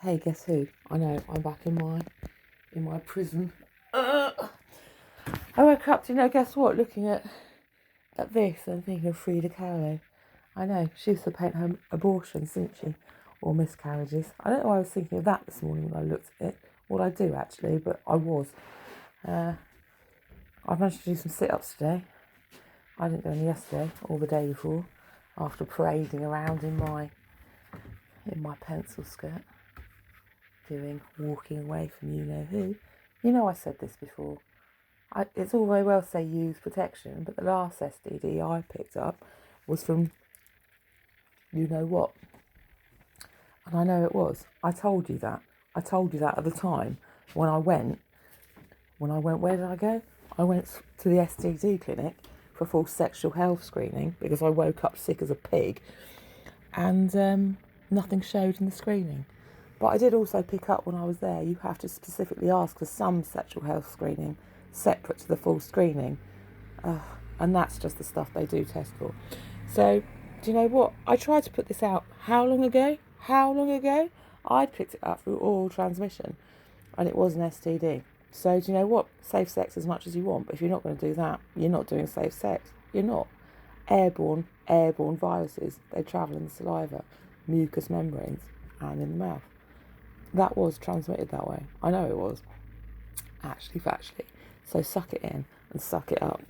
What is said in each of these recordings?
Hey, guess who? I know, I'm back in my prison. I woke up to, guess what? Looking at this and thinking of Frida Kahlo. I know, she used to paint her abortions, didn't she? Or miscarriages. I don't know why I was thinking of that this morning when I looked at it. Well, I do actually, but I was. I've managed to do some sit-ups today. I didn't do any yesterday or the day before, after parading around in my pencil skirt, walking away from you know who. I said this before. It's all very well to say use protection, but the last STD I picked up was from you know what. And I know it was. I told you that. I told you that at the time when I went, where did I go? I went to the STD clinic for full sexual health screening because I woke up sick as a pig and nothing showed in the screening. But I did also pick up when I was there, you have to specifically ask for some sexual health screening separate to the full screening. And that's just the stuff they do test for. So, do you know what? I tried to put this out how long ago? I'd picked it up through oral transmission and it was an STD. So, do you know what? Safe sex as much as you want, but if you're not going to do that, you're not doing safe sex. You're not. Airborne viruses, they travel in the saliva, mucous membranes, and in the mouth. That was transmitted that way. I know it was. Actually, factually. So suck it in and suck it up.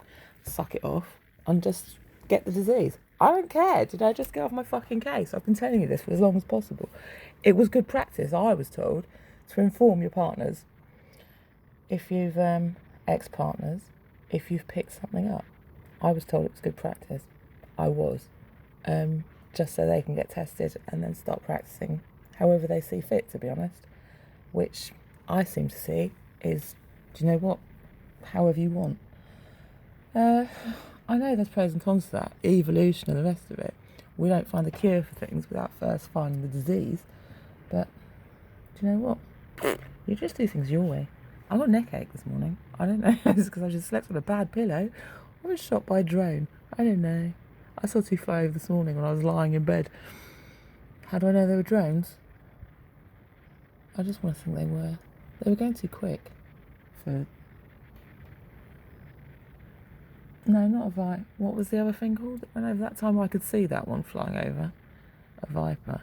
Suck it off and just get the disease. I don't care. Just get off my fucking case? I've been telling you this for as long as possible. It was good practice, I was told, to inform your partners. If you've, ex-partners, if you've picked something up. I was told it was good practice. I was. Just so they can get tested and then start practicing however they see fit, to be honest. Which I seem to see is, do you know what? However you want. I know there's pros and cons to that, evolution and the rest of it. We don't find a cure for things without first finding the disease. But, do you know what? You just do things your way. I got a neck ache this morning. I don't know, it's because I just slept on a bad pillow. I was shot by a drone. I don't know. I saw two fly over this morning when I was lying in bed. How do I know they were drones? I just want to think they were. They were going too quick for... No, not a viper. What was the other thing called that went over that time? I could see that one flying over. A viper.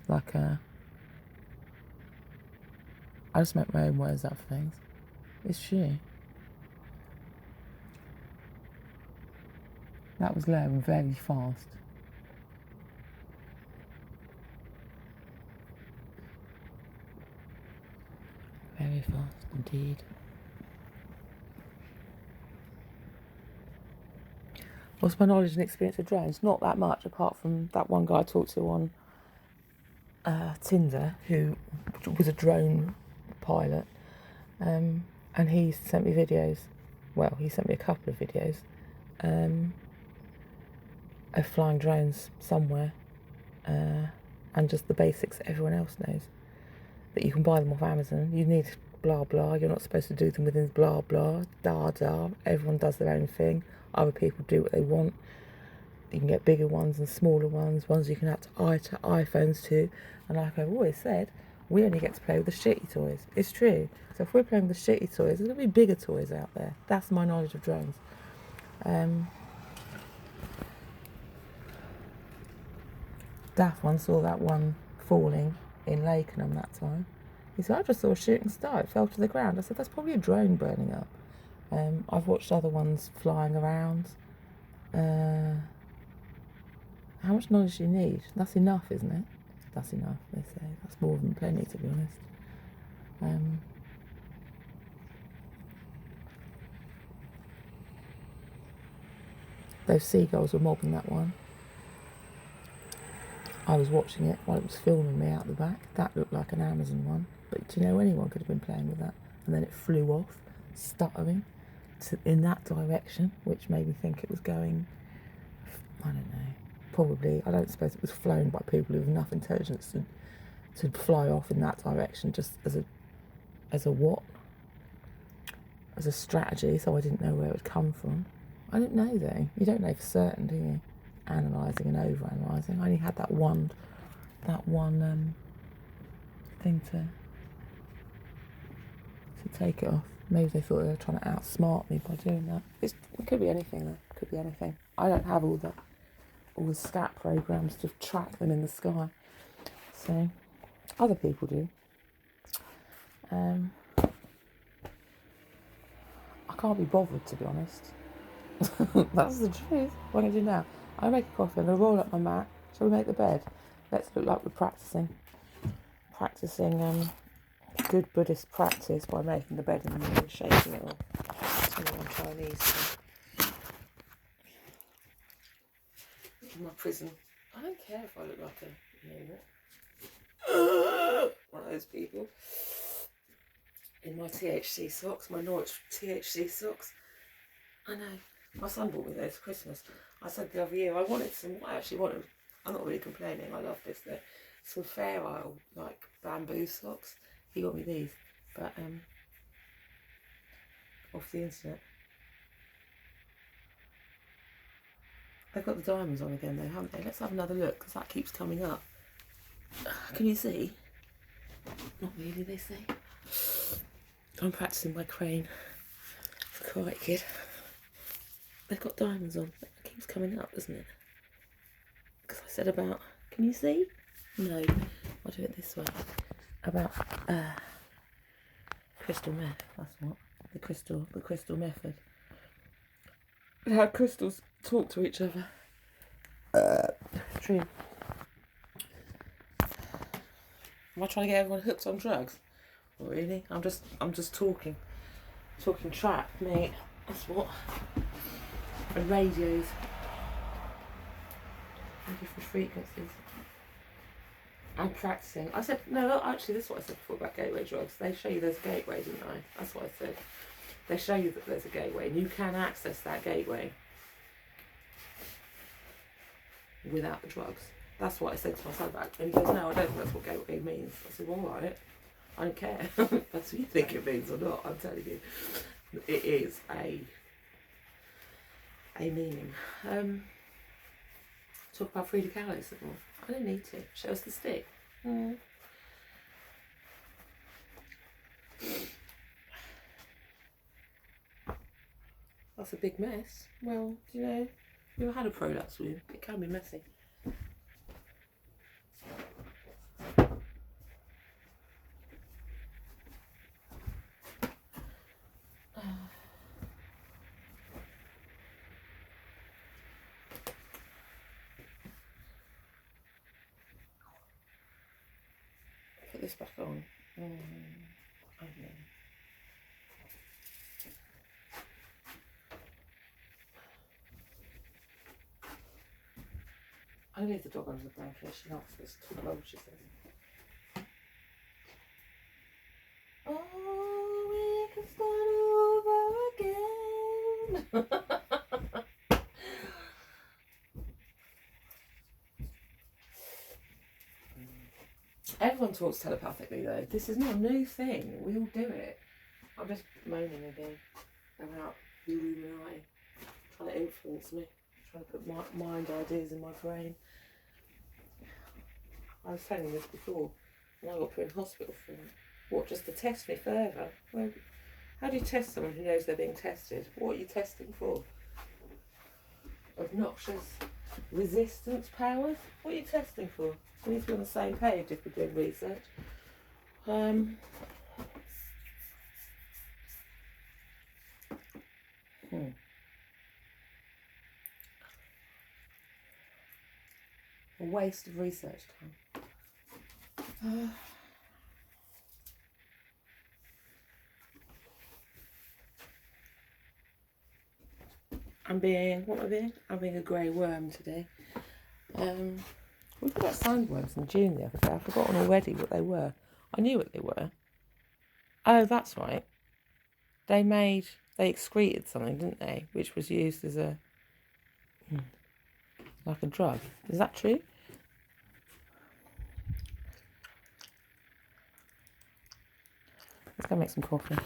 Like a... I just make my own words up for things. It's she. That was low and very fast. Very fast indeed. What's my knowledge and experience of drones? Not that much, apart from that one guy I talked to on Tinder, who was a drone pilot, and he sent me videos. Well, he sent me a couple of videos of flying drones somewhere, and just the basics that everyone else knows. That you can buy them off Amazon. You need blah blah. You're not supposed to do them within blah blah. Da da. Everyone does their own thing. Other people do what they want. You can get bigger ones and smaller ones you can add to iPhones to. And like I've always said, we only get to play with the shitty toys. It's true. So if we're playing with the shitty toys, there's going to be bigger toys out there. That's my knowledge of drones. Daft one saw that one falling in Lakenham that time. He said, I just saw a shooting star. It fell to the ground. I said, that's probably a drone burning up. I've watched other ones flying around. How much knowledge do you need? That's enough, isn't it? That's enough, they say. That's more than plenty, to be honest. Those seagulls were mobbing that one. I was watching it while it was filming me out the back. That looked like an Amazon one. But do you know, anyone could have been playing with that. And then it flew off, stuttering in that direction, which made me think it was going, I don't know, probably, I don't suppose it was flown by people who have enough intelligence to fly off in that direction just as a what? As a strategy, so I didn't know where it would come from. I didn't know though. You don't know for certain, do you? Analysing and over-analysing. I only had that one thing to take it off. Maybe they thought they were trying to outsmart me by doing that. It could be anything though. It could be anything. I don't have all the stat programs to track them in the sky. So other people do. I can't be bothered, to be honest. That's the truth. What I do now, I make a coffee, I'm going to roll up my mat. Shall we make the bed? Let's look like we're practicing good Buddhist practice by making the bed in the morning and shaking it all. Turning on Chinese. In my prison. I don't care if I look like one of those people. In my THC socks, my Norwich THC socks. I know. My son bought me those for Christmas. I said the other year, I actually wanted, I'm not really complaining, I love this though, some Fair Isle, like bamboo socks. He got me these, but off the internet. They've got the diamonds on again though, haven't they? Let's have another look, because that keeps coming up. Can you see? Not really, they say. I'm practicing my crane. Quite good. They've got diamonds on. It keeps coming up, doesn't it? Because I said about, can you see? No, I'll do it this way. About crystal meth. That's what the crystal method. And how crystals talk to each other. True. Am I trying to get everyone hooked on drugs? Not really. I'm just talking trap, mate. That's what. And radios. And different frequencies. I'm practicing. I said, no, actually, this is what I said before about gateway drugs. They show you there's a gateway, didn't I? That's what I said. They show you that there's a gateway, and you can access that gateway without the drugs. That's what I said to my son back. And he goes, no, I don't think that's what gateway means. I said, well, all right. I don't care. That's what you think it means or not. I'm telling you. It is a meaning. Talk about Frida Kahlo some more. I don't need to. Show us the stick. That's a big mess. Well, do you know, you ever had a prolapse wound? It can be messy. Put this back on. I leave the dog under the blanket. She likes this to the she says. Oh, we can start over again. Everyone talks telepathically though. This is not a new thing. We all do it. I'm just moaning again about the Illuminati trying to influence me, trying to put mind ideas in my brain. I was telling you this before, and I got put in hospital for it. What, just to test me further? Well, how do you test someone who knows they're being tested? What are you testing for? Obnoxious resistance powers? What are you testing for? We need to be on the same page if we're doing research. A waste of research time. I'm being a grey worm today. We got sandworms in June the other day. I've forgotten already what they were. I knew what they were. Oh, that's right. They excreted something, didn't they? Which was used as like a drug. Is that true? Let's go make some coffee.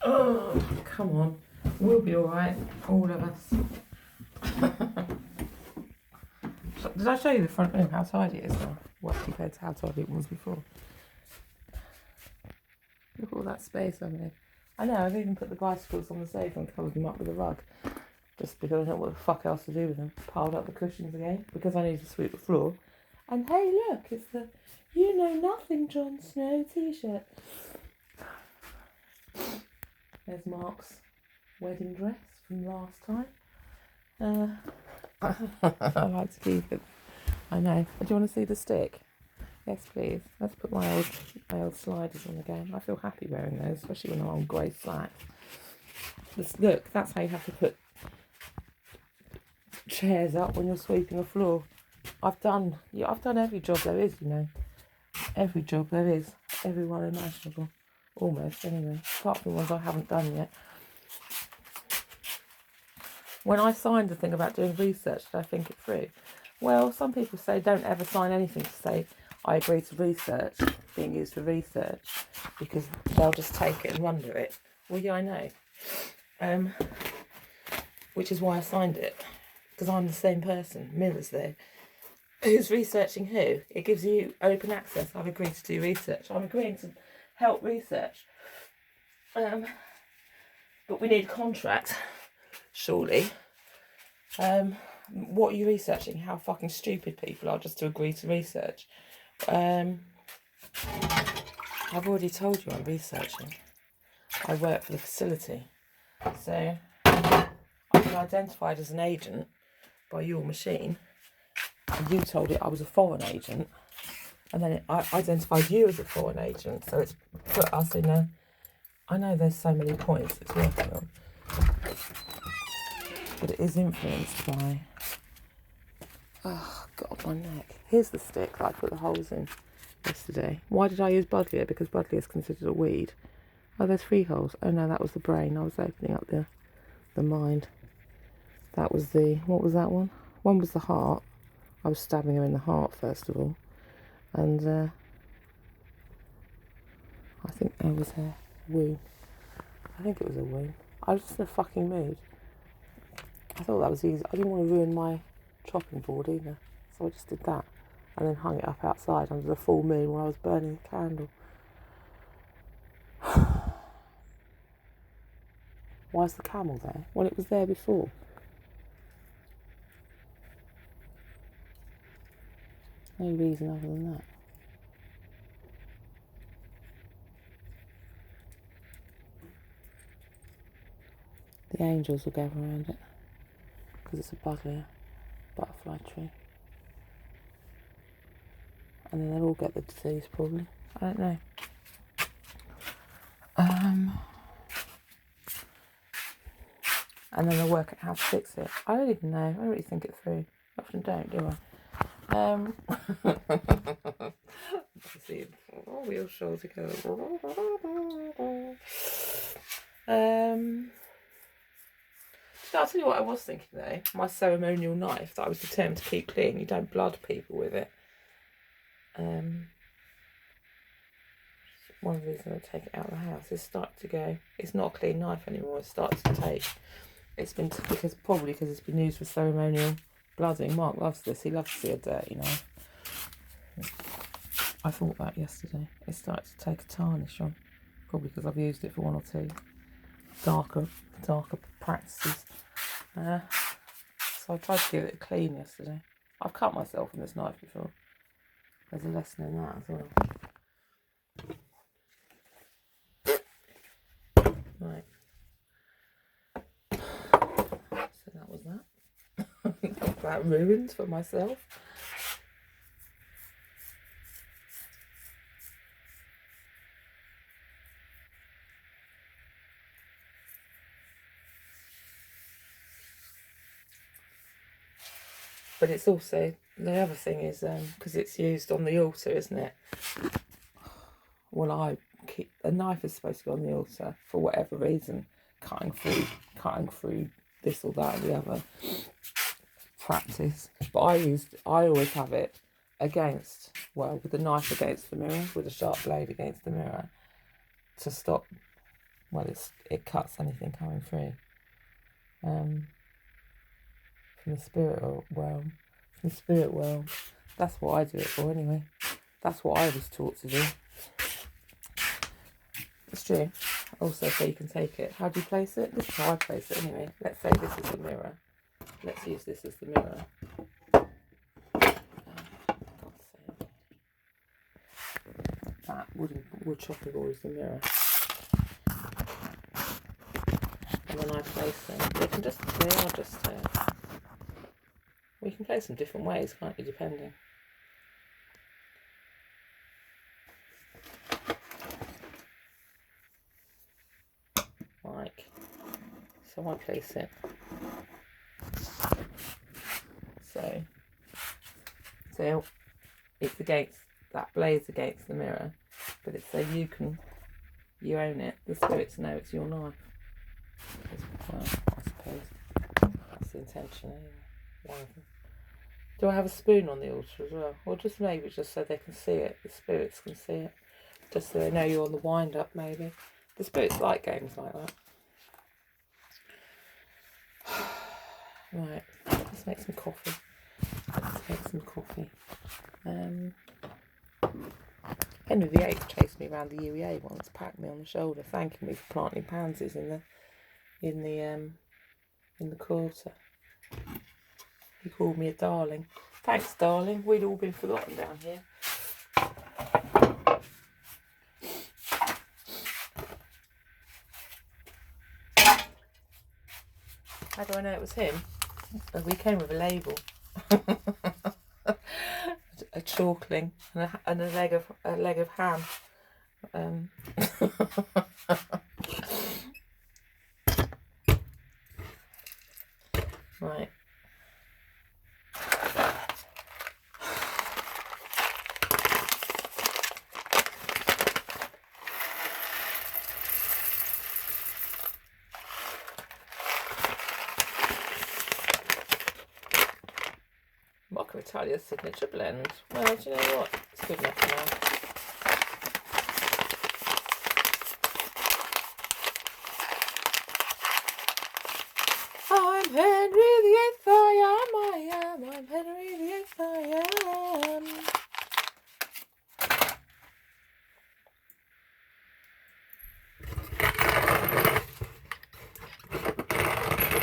Oh, come on. Will We'll be alright, all of us. Did I show you the front room, how tidy it is now? What, compared to how tidy it was before? Look at all that space under there. I know, I've even put the bicycles on the sofa and covered them up with a rug. Just because I don't know what the fuck else to do with them. Piled up the cushions again, because I need to sweep the floor. And hey look, it's the You Know Nothing Jon Snow t-shirt. There's Mark's wedding dress from last time. I like to keep it. I know. Do you want to see the stick? Yes, please. Let's put my old sliders on again. I feel happy wearing those, especially when I'm on grey slacks. Look, that's how you have to put chairs up when you're sweeping a floor. I've done every job there is, you know. Every job there is. Every one imaginable. Almost, anyway. Apart from the ones I haven't done yet. When I signed the thing about doing research, did I think it through? Well, some people say don't ever sign anything to say, I agree to research, being used for research, because they'll just take it and run with it. Well, yeah, I know. Which is why I signed it. Because I'm the same person, Miller's there. Who's researching who? It gives you open access. I've agreed to do research. I'm agreeing to help research. But we need a contract, surely. What are you researching? How fucking stupid people are just to agree to research. I've already told you I'm researching. I work for the facility. So I've been identified as an agent by your machine. And you told it I was a foreign agent. And then I identified you as a foreign agent. So it's put us in a... I know there's so many points it's working on. But it is influenced by... Oh, God, my neck. Here's the stick that I put the holes in yesterday. Why did I use Buddleia? Because Buddleia is considered a weed. Oh, there's 3 holes. Oh, no, that was the brain. I was opening up the mind. That was the... What was that one? One was the heart. I was stabbing her in the heart, first of all. And I think there was a wound. I think it was a wound. I was just in a fucking mood. I thought that was easy. I didn't want to ruin my chopping board either. So I just did that. And then hung it up outside under the full moon while I was burning the candle. Why is the camel there? Well, it was there before. No reason other than that. The angels will gather around it. Because it's a butterfly tree. And then they'll all get the disease, probably. I don't know. And then they'll work out how to fix it. I don't even know. I don't really think it through. I often don't, do I? See, we'll show together. I'll tell you what I was thinking though. My ceremonial knife that I was determined to keep clean. You don't blood people with it. One of the reasons I take it out of the house is starting to go. It's not a clean knife anymore. It starts to take. It's been because it's been used for ceremonial blooding. Mark loves this. He loves to see a dirty knife. I thought that yesterday. It starts to take a tarnish on. Probably because I've used it for 1 or 2 darker practices. So I tried to give it a clean yesterday. I've cut myself with this knife before. There's a lesson in that as well. Right. So that was that. That ruined for myself. But it's also, the other thing is, because it's used on the altar, isn't it? Well, a knife is supposed to be on the altar for whatever reason, cutting through this or that or the other practice. But I always have it with the knife against the mirror, with a sharp blade against the mirror, to stop, it cuts anything coming through. from the spirit realm. From the spirit world. That's what I do it for anyway. That's what I was taught to do. It's true. Also, so you can take it. How do you place it? This is how I place it anyway. Let's say this is the mirror. Let's use this as the mirror. That wood chopping board is the mirror. And then I place them. They are just we can place them different ways, can't you, depending. Like, so I place it. So it's against, that blades against the mirror, but it's so you own it. The spirits know it's your knife. Well, I suppose that's the intention anyway. One of them. Do I have a spoon on the altar as well? Or just maybe just so they can see it, the spirits can see it. Just so they know you're on the wind up maybe. The spirits like games like that. Right, let's make some coffee. Henry VIII chased me around the UEA once, patted me on the shoulder, thanking me for planting pansies in the quarter. He called me a darling. Thanks, darling. We'd all been forgotten down here. How do I know it was him? We came with a label. A chalkling and a leg of ham. Right. Mocha Italia's signature blend. Well, do you know what? It's good enough now. I'm Henry VIII, I am. I'm Henry VIII, I am.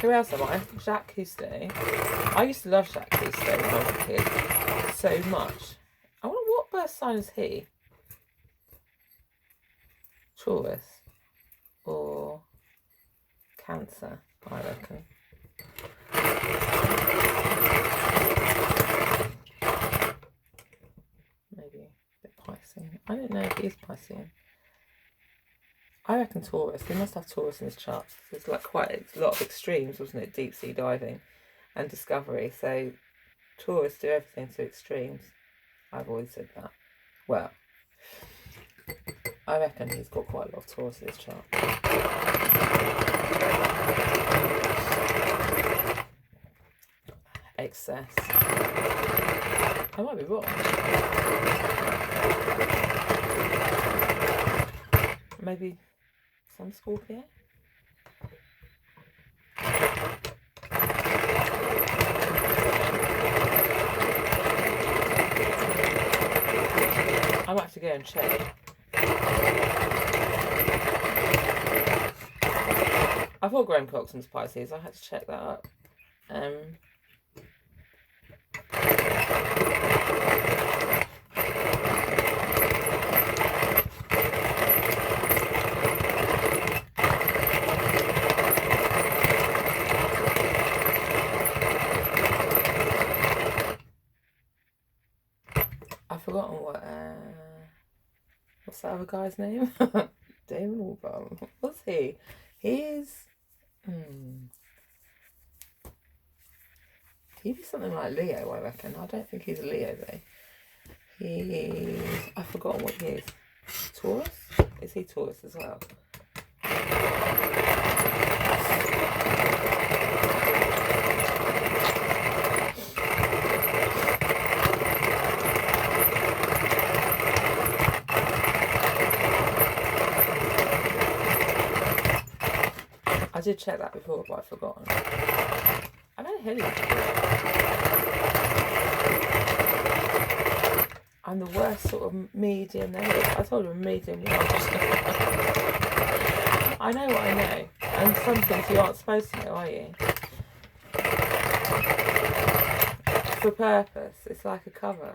Who else am I? Jacques Cousteau. I used to love Jacques Cousteau when I was a kid. So much. I wonder what birth sign is he? Taurus. Or Cancer, I reckon. Maybe a bit Piscean. I don't know if he is Piscean. I reckon Taurus. He must have Taurus in his chart. There's like quite a lot of extremes, wasn't it? Deep sea diving and discovery. So Taurus do everything to extremes. I've always said that. Well, I reckon he's got quite a lot of Taurus in his chart. Excess. I might be wrong. Maybe some Scorpio? I might have to go and check. I thought Graham Coxon was Pisces. I had to check that up. I've forgotten what's that other guy's name? Damon Albarn. What's he? He's he'd be something like Leo, I reckon. I don't think he's a Leo though. I've forgotten what he is. Taurus? Is he Taurus as well? I did check that before, but I've forgotten. I know Hilly. I'm the worst sort of medium there. I told him medium large. I know what I know. And some things you aren't supposed to know, are you? For purpose. It's like a cover.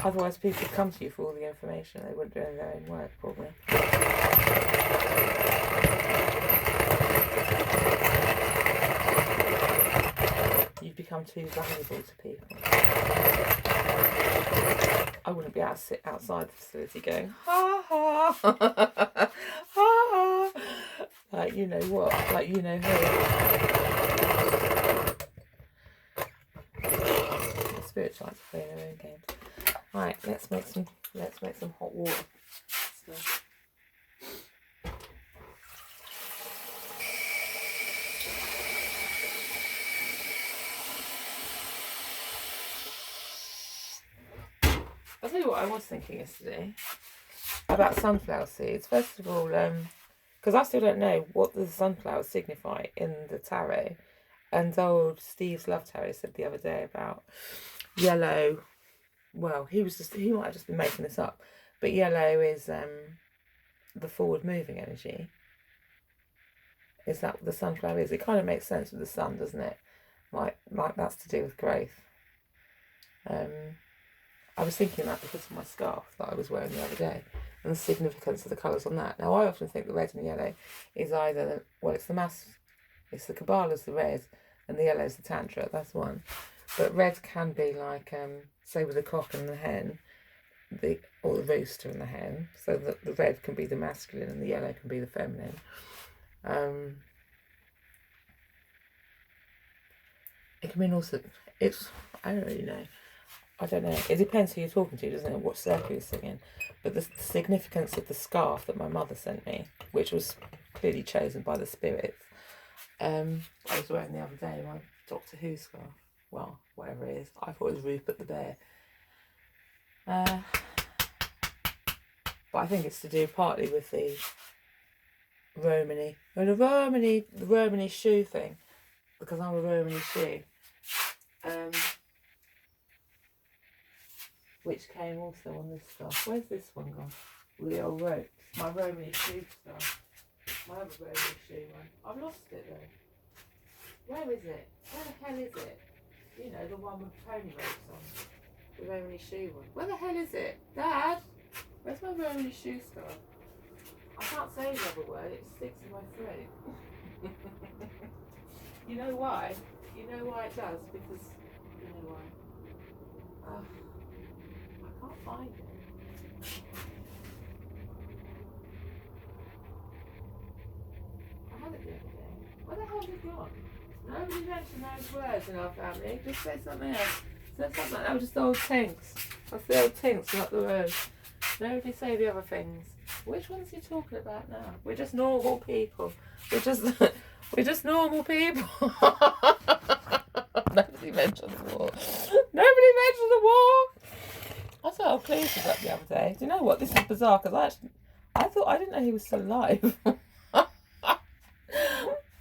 Otherwise people would come to you for all the information. They wouldn't do their own work, probably. You've become too valuable to people. I wouldn't be able to sit outside the facility going, ha ha, ha ha, like you know what, like you know who. The spiritualites are playing their own games. Right, let's make some hot water. So. I'll tell you what I was thinking yesterday about sunflower seeds. First of all, because I still don't know what the sunflowers signify in the tarot. And old Steve's Love Tarot said the other day about yellow. Well, he might have just been making this up. But yellow is the forward moving energy. Is that what the sunflower is? It kind of makes sense with the sun, doesn't it? Like that's to do with growth. I was thinking that because of my scarf that I was wearing the other day and the significance of the colours on that. Now, I often think the red and yellow is either, it's the mass, it's the Kabbalah's the red and the yellow is the Tantra, that's one. But red can be like, say with the cock and the hen, or the rooster and the hen, so that the red can be the masculine and the yellow can be the feminine. It can mean also, I don't really know. I don't know. It depends who you're talking to, doesn't it? What circle you're singing. But the significance of the scarf that my mother sent me, which was clearly chosen by the spirits, I was wearing the other day, my Doctor Who scarf. Well, whatever it is. I thought it was Rupert the Bear. But I think it's to do partly with the Romany. And the Romany shoe thing. Because I'm a Romany shoe. Which came also on this stuff. Where's this one gone? With the old ropes. My Romany shoe stuff. My other Romany shoe one. I've lost it though. Where is it? Where the hell is it? You know, the one with pony ropes on. The Romany shoe one. Where the hell is it? Dad? Where's my Romany shoe stuff? I can't say the other word. It sticks in my throat. You know why? You know why it does? Because, you know why? I can't find it. I had it the other day. Where the hell has it gone? Nobody mentioned those words in our family. Just say something else. Say something like that. Just old tinks. That's the old tinks, not the words. Nobody say the other things. Which ones are you talking about now? We're just normal people. We're just normal people. Nobody mentioned the war. Nobody mentioned the war. I saw how pleased he was the other day. Do you know what? This is bizarre because I didn't know he was still alive.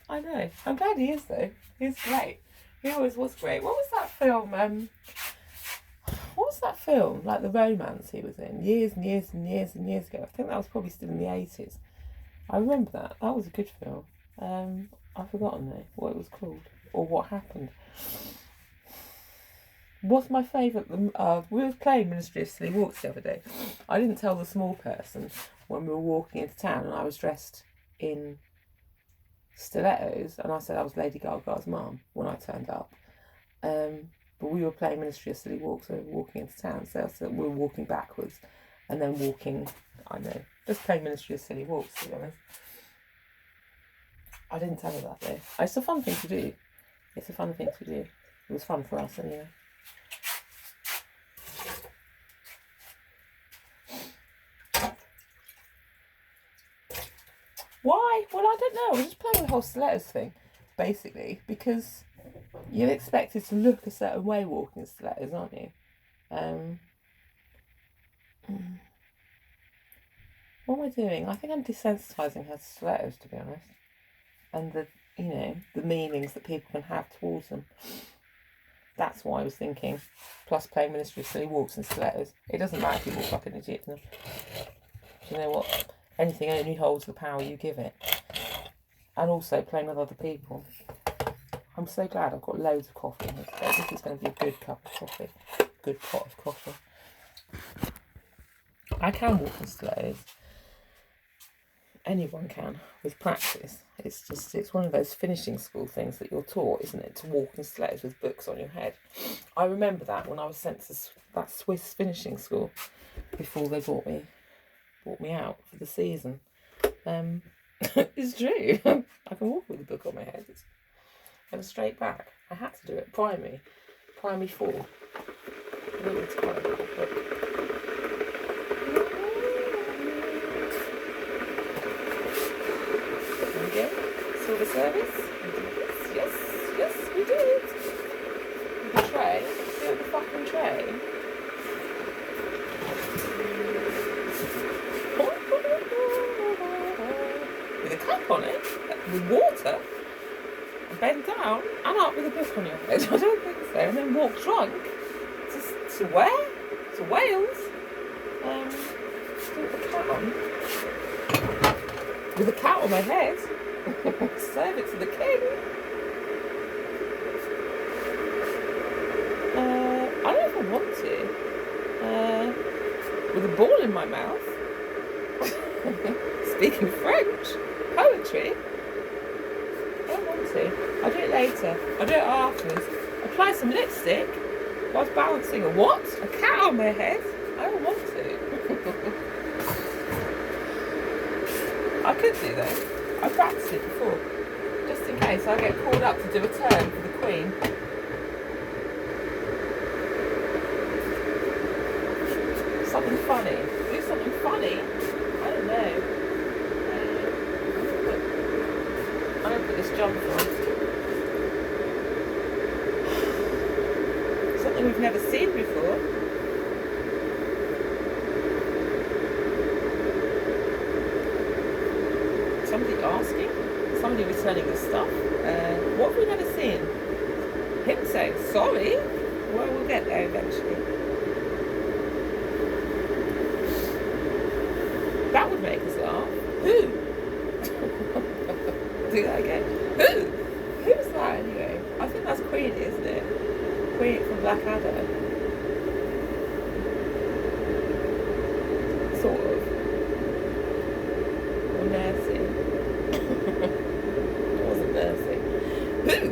I know. I'm glad he is though. He's great. He always was great. What was that film? What was that film? Like the romance he was in years and years and years and years ago. I think that was probably still in the 80s. I remember that. That was a good film. I've forgotten though what it was called or what happened. What's my favourite? We were playing Ministry of Silly Walks the other day. I didn't tell the small person when we were walking into town and I was dressed in stilettos and I said I was Lady Gaga's mum when I turned up. But we were playing Ministry of Silly Walks, so we were walking into town, so we were walking backwards and then walking, I know, just playing Ministry of Silly Walks, to be honest. I didn't tell her that though. It's a fun thing to do. It's a fun thing to do. It was fun for us anyway. Why? Well, I don't know. I was just playing the whole stilettos thing, basically, because you're expected to look a certain way walking in stilettos, aren't you? What am I doing? I think I'm desensitising her to stilettos, to be honest. And the meanings that people can have towards them. That's what I was thinking. Plus playing Ministry of Silly Walks and stilettos. It doesn't matter if you walk like an idiot in them. Do you know what? Anything only holds the power you give it. And also playing with other people. I'm so glad I've got loads of coffee in here today. This is going to be a good cup of coffee. Good pot of coffee. I can walk in stilettos. Anyone can, with practice. It's one of those finishing school things that you're taught, isn't it? To walk in stilettos with books on your head. I remember that when I was sent to that Swiss finishing school before they brought me out for the season. It's true. I can walk with a book on my head. And straight back. I had to do it. Primary 4. A little tiny book. There we go. Silver service. We did this. Yes, we did. With the tray. See the fucking tray. With a cup on it, with water. Bend down and up with a book on your head. I don't think so. And then walk drunk to where? To Wales. With a cat on. With a cat on my head. Serve it to the king. I don't know if I want to. With a ball in my mouth. Speaking French. Poetry. I'll do it later. I'll do it afterwards. Apply some lipstick whilst balancing a what? A cat on my head? I don't want to. I could do though. I practiced it before. Just in case I get called up to do a turn for the Queen. Something funny. Do something funny? I don't know. I'm going to put this jumper on. Something we've never seen before. Somebody asking? Somebody returning the stuff? What have we never seen? Him saying sorry? Well, we'll get there eventually. That would make us laugh. Who? Do that again. Who's that anyway? I think that's Queenie, isn't it? Queenie from Blackadder. Sort of. Or nursing. It wasn't nursing. Who?